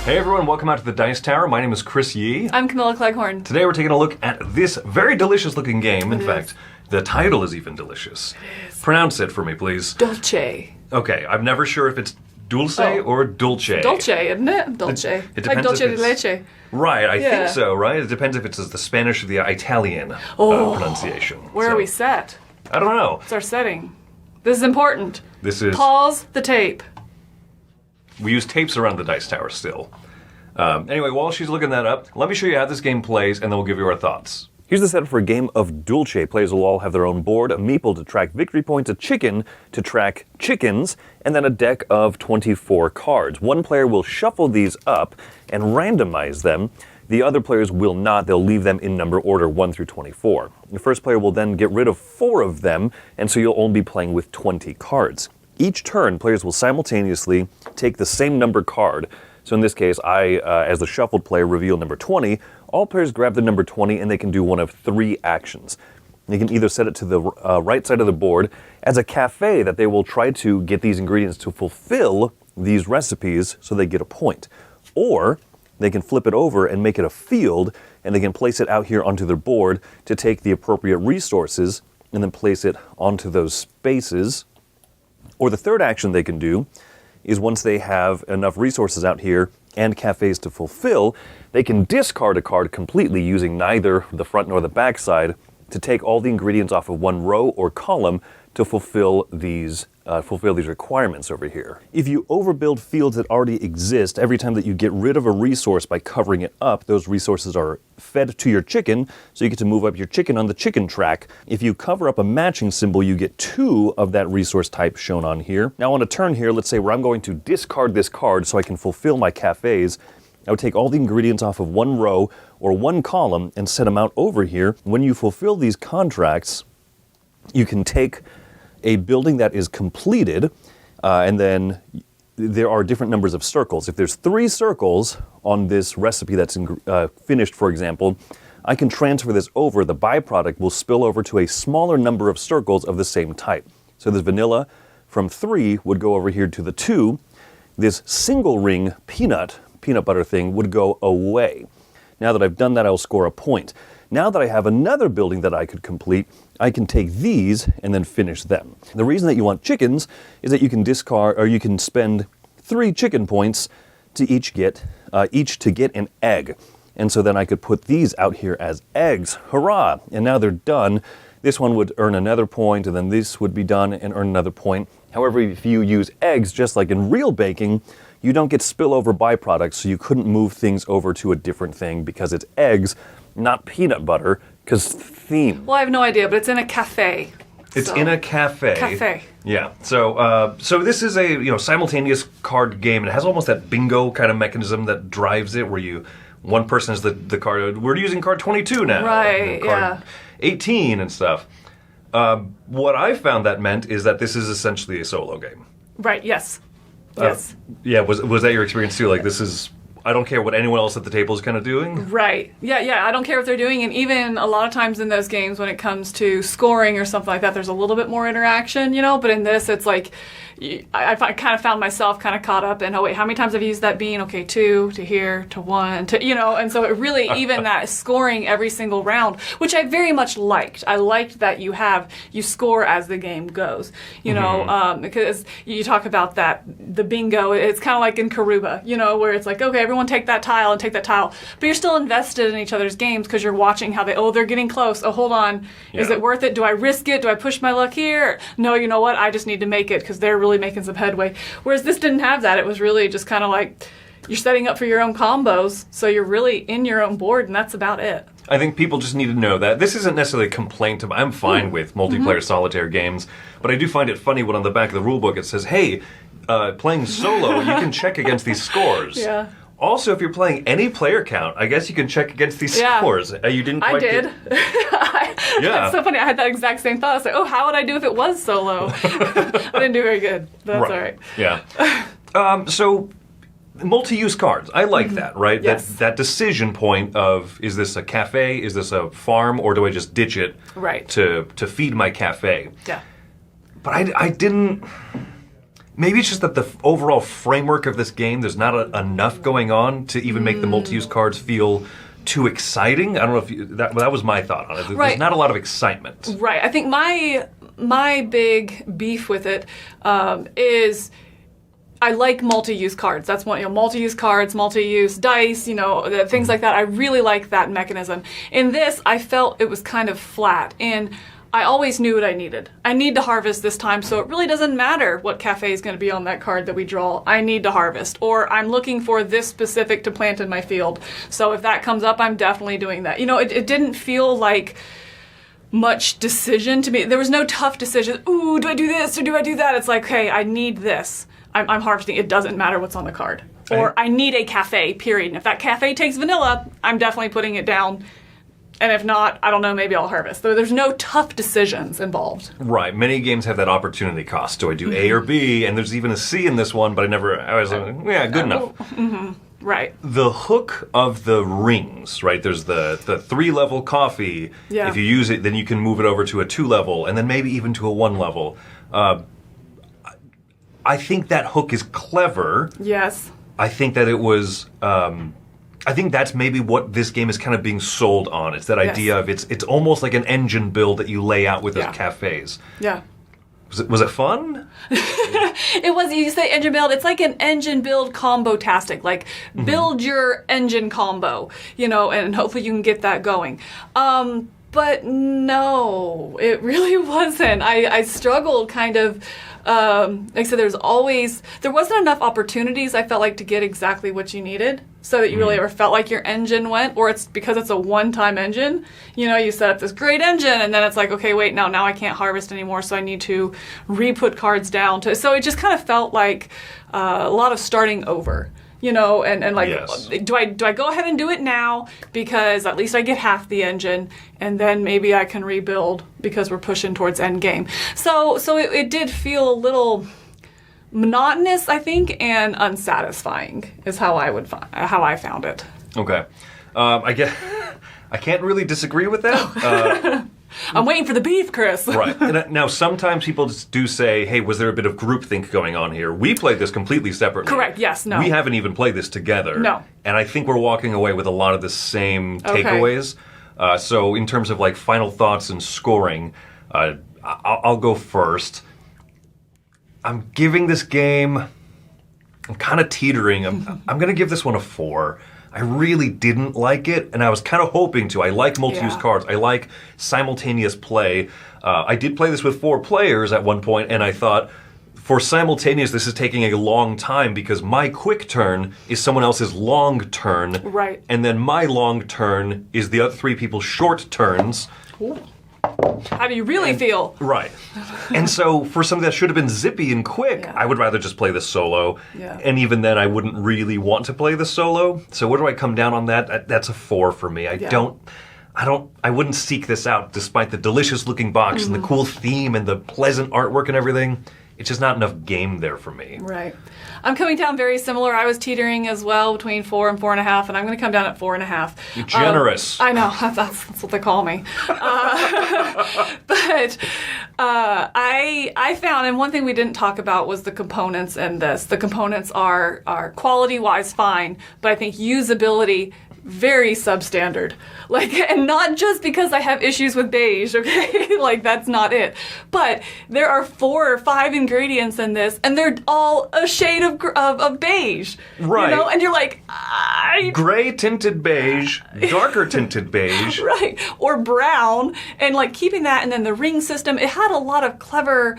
Hey everyone, welcome out to the Dice Tower. My name is Chris Yee. I'm Camilla Cleghorn. Today we're taking a look at this very delicious looking game. In fact, the title is even delicious. It is. Pronounce it for me, please. Dulce. Okay, I'm never sure if it's Dulce or Dulce. Dulce, isn't it? Dulce. It depends like dulce if de it's- leche. Right, I Yeah. think so, right? It depends if it's the Spanish or the Italian pronunciation. Where So, are we set? I don't know. What's our setting? This is important. This is... Pause the tape. We use tapes around the Dice Tower still. Anyway, while she's looking that up, let me show you how this game plays, and then we'll give you our thoughts. Here's the setup for a game of Dulce. Players will all have their own board, a meeple to track victory points, a chicken to track chickens, and then a deck of 24 cards. One player will shuffle these up and randomize them. The other players will not. They'll leave them in number order 1 through 24. The first player will then get rid of 4 of them, and so you'll only be playing with 20 cards. Each turn, players will simultaneously take the same number card. So in this case, I, as the shuffled player, reveal number 20. All players grab the number 20 and they can do one of 3 actions. They can either set it to the right side of the board as a cafe that they will try to get these ingredients to fulfill these recipes so they get a point. Or they can flip it over and make it a field, and they can place it out here onto their board to take the appropriate resources and then place it onto those spaces. Or the third action they can do is once they have enough resources out here and cafes to fulfill, they can discard a card completely using neither the front nor the back side to take all the ingredients off of one row or column to fulfill these requirements over here. If you overbuild fields that already exist, every time that you get rid of a resource by covering it up, those resources are fed to your chicken, so you get to move up your chicken on the chicken track. If you cover up a matching symbol, you get 2 of that resource type shown on here. Now on a turn here, let's say where I'm going to discard this card so I can fulfill my cafes, I would take all the ingredients off of one row or one column and set them out over here. When you fulfill these contracts, you can take a building that is completed, and then there are different numbers of circles. If there's 3 circles on this recipe that's finished, for example, I can transfer this over. The byproduct will spill over to a smaller number of circles of the same type. So this vanilla from 3 would go over here to the 2. This single ring peanut butter thing would go away. Now that I've done that, I'll score a point. Now that I have another building that I could complete, I can take these and then finish them. The reason that you want chickens is that you can discard, or you can spend 3 chicken points to each to get an egg. And so then I could put these out here as eggs. Hurrah! And now they're done. This one would earn another point, and then this would be done and earn another point. However, if you use eggs, just like in real baking, you don't get spillover byproducts, so you couldn't move things over to a different thing because it's eggs, not peanut butter, because theme. Well, I have no idea, but it's in a cafe. It's in a cafe. Cafe. Yeah. So this is a simultaneous card game. It has almost that bingo kind of mechanism that drives it, where one person is the card. We're using card 22 now. Right. Card 18 and stuff. What I found that meant is that this is essentially a solo game. Right. Yes. Yes. Yeah. Was that your experience too? Like, this is, I don't care what anyone else at the table is kind of doing. Right. Yeah, I don't care what they're doing. And even a lot of times in those games, when it comes to scoring or something like that, there's a little bit more interaction, But in this, it's like, I kind of found myself kind of caught up in, oh, wait, how many times have I used that bean? Okay, 2 to here to 1 to, and so it really, even that scoring every single round, which I very much liked. I liked that you score as the game goes, because you talk about the bingo, it's kind of like in Karuba, where it's like, okay, everyone take that tile and take that tile, but you're still invested in each other's games because you're watching how they're getting close. Oh, hold on. Yeah. Is it worth it? Do I risk it? Do I push my luck here? No, you know what? I just need to make it because they're really making some headway. Whereas this didn't have that. It was really just kind of like you're setting up for your own combos, so you're really in your own board, and that's about it. I think people just need to know that this isn't necessarily a complaint. I'm fine with multiplayer solitaire games, but I do find it funny when on the back of the rulebook it says, hey, playing solo, you can check against these scores. Yeah. Also, if you're playing any player count, I guess you can check against these scores. You didn't quite I did. Yeah. It's so funny. I had that exact same thought. I was like, oh, how would I do if it was solo? I didn't do very good. That's all right. Yeah. So, multi-use cards. I like that, right? Yes. That decision point of, is this a cafe? Is this a farm? Or do I just ditch it to feed my cafe? Yeah. But I didn't... Maybe it's just that the overall framework of this game, there's not enough going on to even make the multi-use cards feel too exciting. I don't know if that was my thought on it. There's not a lot of excitement. Right. I think my big beef with it is I like multi-use cards. That's one, multi-use cards, multi-use dice, things like that. I really like that mechanism. In this, I felt it was kind of flat, and I always knew what I needed. I need to harvest this time, so it really doesn't matter what cafe is going to be on that card that we draw. I need to harvest. Or I'm looking for this specific to plant in my field. So if that comes up, I'm definitely doing that. It didn't feel like much decision to me. There was no tough decision. Ooh, do I do this or do I do that? It's like, hey, I need this. I'm harvesting. It doesn't matter what's on the card. Or I need a cafe, period. And if that cafe takes vanilla, I'm definitely putting it down. And if not, I don't know, maybe I'll harvest. There's no tough decisions involved. Right. Many games have that opportunity cost. Do I do A or B? And there's even a C in this one, but I was like, yeah, good enough. Mm-hmm. Right. The hook of the rings, right? There's the 3-level coffee. Yeah. If you use it, then you can move it over to a 2-level, and then maybe even to a 1-level. I think that hook is clever. Yes. I think that it was... I think that's maybe what this game is kind of being sold on. It's that idea of it's almost like an engine build that you lay out with those cafes. Yeah. Was it fun? It was. You say engine build. It's like an engine build combo-tastic. Like, build your engine combo, and hopefully you can get that going. But no, it really wasn't. I struggled kind of. Like I said, there wasn't enough opportunities, I felt like, to get exactly what you needed so that you really ever felt like your engine went, or it's because it's a one-time engine. You set up this great engine and then it's like, okay, wait, now I can't harvest anymore, so I need to re-put cards down. So it just kind of felt like a lot of starting over. And like, yes. do I go ahead and do it now because at least I get half the engine, and then maybe I can rebuild because we're pushing towards end game. So it did feel a little monotonous, I think, and unsatisfying is how I found it. Okay, I can't really disagree with that. I'm waiting for the beef, Chris. Right. And now, sometimes people just do say, hey, was there a bit of groupthink going on here? We played this completely separately. Correct, yes, no. We haven't even played this together. No. And I think we're walking away with a lot of the same takeaways. So in terms of like final thoughts and scoring, I'll go first. I'm giving this game, I'm kind of teetering. I'm going to give this one a 4. I really didn't like it, and I was kind of hoping to. I like multi-use cards. I like simultaneous play. I did play this with 4 players at one point, and I thought, for simultaneous, this is taking a long time because my quick turn is someone else's long turn. Right. And then my long turn is the other 3 people's short turns. Ooh. How do you really feel? Right. And so for something that should have been zippy and quick, I would rather just play this solo. Yeah. And even then, I wouldn't really want to play this solo. So where do I come down on that? That's a 4 for me. I wouldn't seek this out despite the delicious looking box and the cool theme and the pleasant artwork and everything. It's just not enough game there for me. Right. I'm coming down very similar. I was teetering as well between 4 and 4.5, and I'm going to come down at 4.5. You're generous. I know. That's what they call me. But I found, and one thing we didn't talk about was the components in this. The components are quality-wise fine, but I think usability very substandard. And not just because I have issues with beige, okay? That's not it. But there are 4 or 5 ingredients in this, and they're all a shade of beige. Right. And you're like, gray tinted beige, darker tinted beige. Right. Or brown. And keeping that, and then the ring system, it had a lot of clever,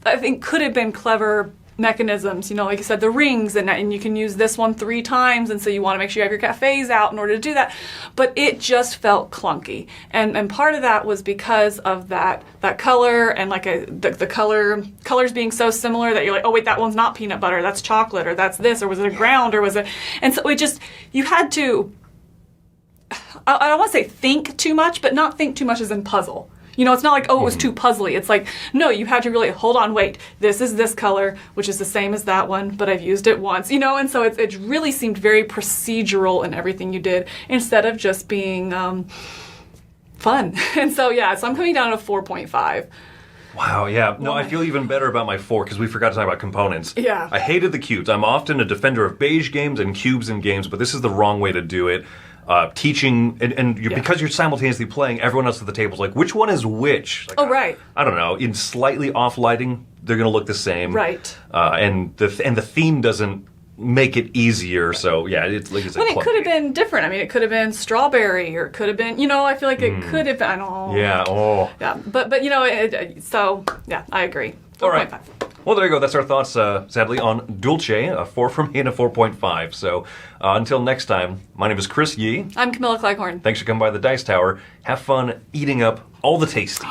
I think could have been clever mechanisms, like you said, the rings, and you can use this one 3 times, and so you want to make sure you have your cafes out in order to do that. But it just felt clunky, and part of that was because of that color and the colors being so similar that you're like, oh wait, that one's not peanut butter, that's chocolate, or that's this, or was it a ground, or was it? And so you had to. I don't want to say think too much, but not think too much as in puzzle. It's not like, oh, it was too puzzly. It's like, no, you had to really, hold on, wait, this is this color, which is the same as that one, but I've used it once, and so it really seemed very procedural in everything you did, instead of just being fun. And so, so I'm coming down to 4.5. Wow, yeah. No, I feel even better about my 4 because we forgot to talk about components. Yeah. I hated the cubes. I'm often a defender of beige games and cubes in games, but this is the wrong way to do it. Teaching, and because you're simultaneously playing, everyone else at the table is like, which one is which? Like, right. I don't know. In slightly off lighting, they're going to look the same. Right. And the theme doesn't make it easier. So, yeah, it's like it's Well, it could have been different. I mean, it could have been strawberry, or it could have been, I feel like it could have been, Yeah, oh. Yeah, but so, yeah, I agree. 4.5. All right. Well, there you go. That's our thoughts, sadly, on Dulce, a 4 from me and a 4.5. So until next time, my name is Chris Yee. I'm Camilla Cleghorn. Thanks for coming by the Dice Tower. Have fun eating up all the tasties.